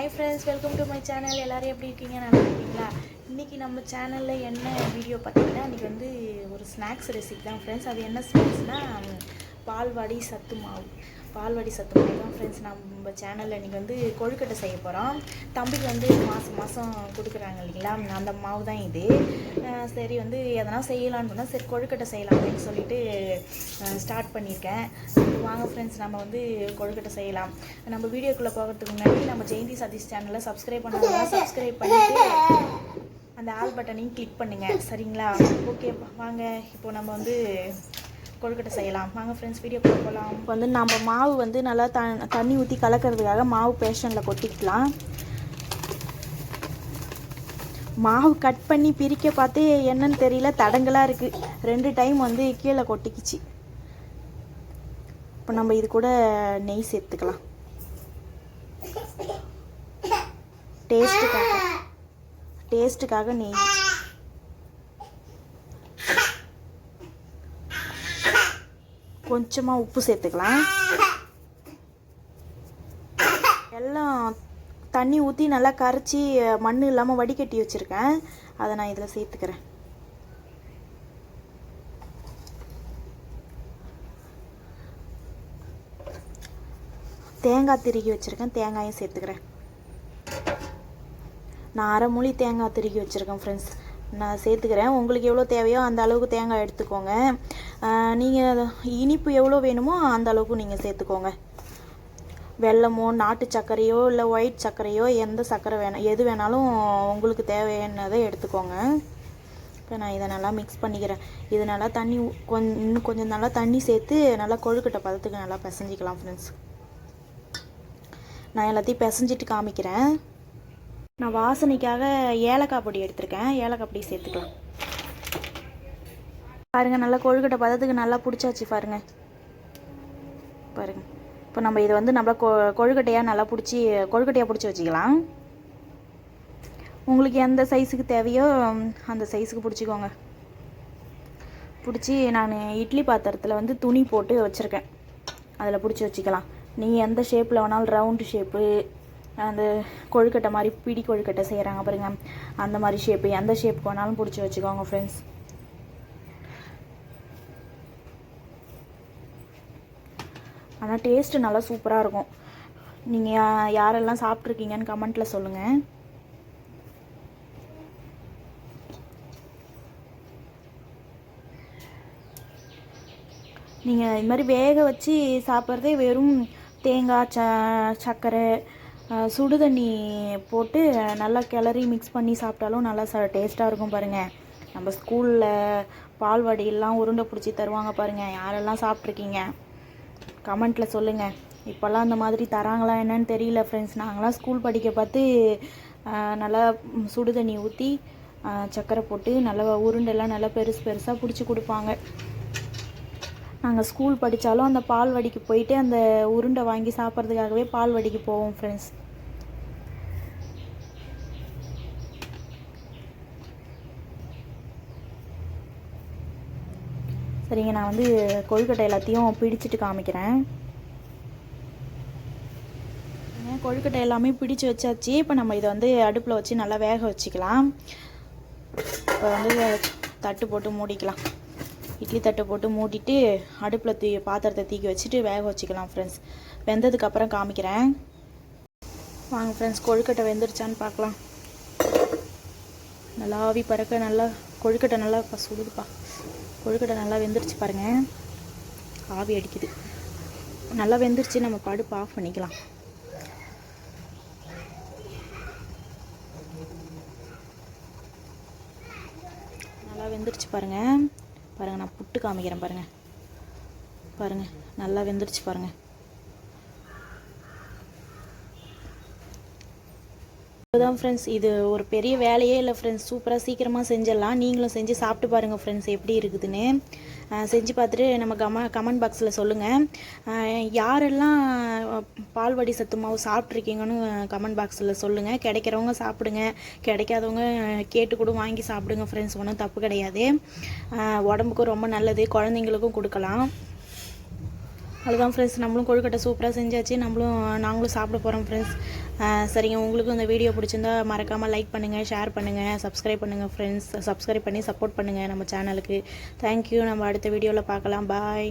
Hi friends, welcome to my channel. எல்லாரும் எப்படி இருக்கீங்க? நல்லா இருக்கீங்களா? இன்னைக்கு நம்ம சேனல்ல என்ன வீடியோ பார்த்தீங்கன்னா, இன்னைக்கு வந்து ஒரு ஸ்நாக்ஸ் ரெசிபி தான் ஃப்ரெண்ட்ஸ். அது என்ன ஸ்நாக்ஸ்னா பால்வாடி சத்து மாவு. பால்வாடி சத்து மாவு தான் ஃப்ரெண்ட்ஸ். நம்ம சேனலில் இன்றைக்கி வந்து கொழுக்கட்டை செய்ய போகிறோம். தம்பிக்கு வந்து மாதம் கொடுக்குறாங்க இல்லைங்களா, அந்த மாவு தான் இது. சரி வந்து எதனா செய்யலான்னு சொன்னால் சரி கொழுக்கட்டை செய்யலாம் அப்படின்னு சொல்லிட்டு ஸ்டார்ட் பண்ணியிருக்கேன். வாங்க ஃப்ரெண்ட்ஸ், நம்ம வந்து கொழுக்கட்டை செய்யலாம். நம்ம வீடியோக்குள்ளே போகிறதுக்கு முன்னாடி நம்ம ஜெயந்தி சதீஷ் சேனலை சப்ஸ்கிரைப் பண்ணாங்கன்னா சப்ஸ்கிரைப் பண்ணிவிட்டு அந்த ஆல் பட்டனையும் கிளிக் பண்ணுங்கள், சரிங்களா? ஓகே வாங்க, இப்போ நம்ம வந்து கொழுக்கட்டை செய்யலாம். வாங்க ஃப்ரெண்ட்ஸ், வீடியோக்குள்ளே போகலாம். இப்போ வந்து நம்ம மாவு வந்து நல்லா தண்ணி ஊற்றி கலக்கிறதுக்காக மாவு பேஷனில் கொட்டிக்கலாம். மாவு கட் பண்ணி பிரிக்க பார்த்து என்னன்னு தெரியல, தடங்களாக இருக்குது. 2 டைம் வந்து கீழே கொட்டிக்கிச்சு. இப்போ நம்ம இது கூட நெய் சேர்த்துக்கலாம். டேஸ்ட்டுக்காக நெய். கொஞ்சமாக உப்பு சேர்த்துக்கலாம். எல்லாம் தண்ணி ஊற்றி நல்லா கரைச்சி மண் இல்லாமல் வடிகட்டி வச்சுருக்கேன். அதை நான் இதில் சேர்த்துக்கிறேன். தேங்காய் திருகி வச்சுருக்கேன், தேங்காயும் சேர்த்துக்கிறேன். நான் 1/2 மூடி தேங்காய் திருகி வச்சுருக்கேன் ஃப்ரெண்ட்ஸ், நான் சேர்த்துக்கிறேன். உங்களுக்கு எவ்வளோ தேவையோ அந்த அளவுக்கு தேங்காய் எடுத்துக்கோங்க. நீங்கள் இனிப்பு எவ்வளோ வேணுமோ அந்த அளவுக்கு நீங்கள் சேர்த்துக்கோங்க. வெல்லமோ நாட்டு சர்க்கரையோ இல்லை ஒயிட் சர்க்கரையோ எந்த சர்க்கரை எது வேணாலும் உங்களுக்கு தேவையானதை எடுத்துக்கோங்க. இப்போ நான் இதை நல்லா மிக்ஸ் பண்ணிக்கிறேன். இது நல்லா தண்ணி இன்னும் கொஞ்சம் நல்லா தண்ணி சேர்த்து நல்லா கொழுக்கட்டை பதத்துக்கு நல்லா பிசைஞ்சிக்கலாம் ஃப்ரெண்ட்ஸ். நான் எல்லாத்தையும் பிசைஞ்சிட்டு காமிக்கிறேன். நான் வாசனைக்காக ஏலக்காய் பொடி எடுத்திருக்கேன், ஏலக்காய் பொடி சேர்த்துக்கலாம். பாருங்கள், நல்லா கொழுக்கட்டை பதத்துக்கு நல்லா பிடிச்சாச்சு பாருங்கள். இப்போ நம்ம இதை வந்து நம்ம கொழுக்கட்டையாக நல்லா கொழுக்கட்டையாக பிடிச்சி வச்சுக்கலாம். உங்களுக்கு எந்த சைஸுக்கு தேவையோ அந்த சைஸுக்கு பிடிச்சிக்கோங்க. பிடிச்சி நான் இட்லி பாத்திரத்தில் வந்து துணி போட்டு வச்சுருக்கேன், அதில் பிடிச்சி வச்சுக்கலாம். நீங்கள் எந்த ஷேப்பில் வேணாலும், ரவுண்டு ஷேப்பு, அந்த கொழுக்கட்டை மாதிரி பிடி கொழுக்கட்டை செய்கிறாங்க பாருங்க, அந்த மாதிரி ஷேப்பு, எந்த ஷேப்புக்கு வேணாலும் பிடிச்சி வச்சுக்கோங்க ஃப்ரெண்ட்ஸ். ஆனால் டேஸ்ட்டு நல்லா சூப்பராக இருக்கும். நீங்கள் யாரெல்லாம் சாப்பிட்ருக்கீங்கன்னு கமெண்ட்டில் சொல்லுங்கள். நீங்கள் இது மாதிரி வேக வச்சு சாப்பிட்றதே வெறும் தேங்காய் சர்க்கரை சுடுதண்ணி போட்டு நல்லா கிளறி மிக்ஸ் பண்ணி சாப்பிட்டாலும் நல்லா டேஸ்ட்டாக இருக்கும் பாருங்கள். நம்ம ஸ்கூலில் பால்வாடியெல்லாம் உருண்டை பிடிச்சி தருவாங்க பாருங்கள், யாரெல்லாம் சாப்பிட்ருக்கீங்க கமெண்ட்டில் சொல்லுங்கள். இப்போல்லாம் அந்த மாதிரி தராங்களா என்னன்னு தெரியல ஃப்ரெண்ட்ஸ். நாங்களாம் ஸ்கூல் படிக்க பார்த்து நல்லா சுடுதண்ணி ஊற்றி சர்க்கரை போட்டு நல்லா உருண்டெல்லாம் நல்லா பெருசாக பிடிச்சி கொடுப்பாங்க. நாங்கள் ஸ்கூல் படித்தாலும் அந்த பால்வாடிக்கு போயிட்டு அந்த உருண்டை வாங்கி சாப்பிட்றதுக்காகவே பால்வாடிக்கு போவோம் ஃப்ரெண்ட்ஸ். சரிங்க, நான் வந்து கொழுக்கட்டை எல்லாத்தையும் பிடிச்சிட்டு காமிக்கிறேன். கொழுக்கட்டை எல்லாமே பிடிச்சி வச்சாச்சு. இப்போ நம்ம இதை வந்து அடுப்பில் வச்சு நல்லா வேக வச்சுக்கலாம். இப்போ வந்து தட்டு போட்டு மூடிக்கலாம். இட்லி தட்டை போட்டு மூடிட்டு அடுப்பில் பாத்திரத்தை தூக்கி வச்சுட்டு வேக வச்சுக்கலாம் ஃப்ரெண்ட்ஸ். வெந்ததுக்கப்புறம் காமிக்கிறேன். வாங்க ஃப்ரெண்ட்ஸ், கொழுக்கட்டை வெந்துருச்சான்னு பார்க்கலாம். நல்லா ஆவி பறக்க நல்லா கொழுக்கட்டை நல்லா சுடுதுப்பா. கொழுக்கட்டை நல்லா வெந்துருச்சு பாருங்கள், ஆவி அடிக்குது. நல்லா வெந்துருச்சு, நம்ம அடுப்பு ஆஃப் பண்ணிக்கலாம். நல்லா வெந்துருச்சு பாருங்கள். நான் புட்டு காமிக்கிறேன் பாருங்கள், நல்லா வெந்துருச்சு பாருங்கள். அதுதான் ஃப்ரெண்ட்ஸ், இது ஒரு பெரிய வேலையே இல்லை ஃப்ரெண்ட்ஸ். சூப்பராக சீக்கிரமாக செஞ்சிடலாம். நீங்களும் செஞ்சு சாப்பிட்டு பாருங்கள் ஃப்ரெண்ட்ஸ், எப்படி இருக்குதுன்னு. செஞ்சு பார்த்துட்டு நம்ம கமெண்ட் பாக்ஸில் சொல்லுங்கள். யாரெல்லாம் பால்வாடி சத்து மாவு சாப்பிட்ருக்கீங்கன்னு கமெண்ட் பாக்ஸில் சொல்லுங்கள். கிடைக்கிறவங்க சாப்பிடுங்க, கிடைக்காதவங்க கேட்டு கூட வாங்கி சாப்பிடுங்க ஃப்ரெண்ட்ஸ். ஒன்றும் தப்பு கிடையாது. உடம்புக்கும் ரொம்ப நல்லது, குழந்தைங்களுக்கும் கொடுக்கலாம். அவ்வளோதான் ஃப்ரெண்ட்ஸ், நம்மளும் கொழுக்கட்டை சூப்பராக செஞ்சாச்சு. நாங்களும் சாப்பிட போகிறோம் ஃப்ரெண்ட்ஸ். சரிங்க, உங்களுக்கும் இந்த வீடியோ பிடிச்சிருந்தா மறக்காமல் லைக் பண்ணுங்கள், ஷேர் பண்ணுங்கள், சப்ஸ்கிரைப் பண்ணுங்கள் ஃப்ரெண்ட்ஸ். சப்ஸ்கிரைப் பண்ணி சப்போர்ட் பண்ணுங்கள் நம்ம சேனலுக்கு. தேங்க்யூ. நம்ம அடுத்த வீடியோவில் பார்க்கலாம். பாய்.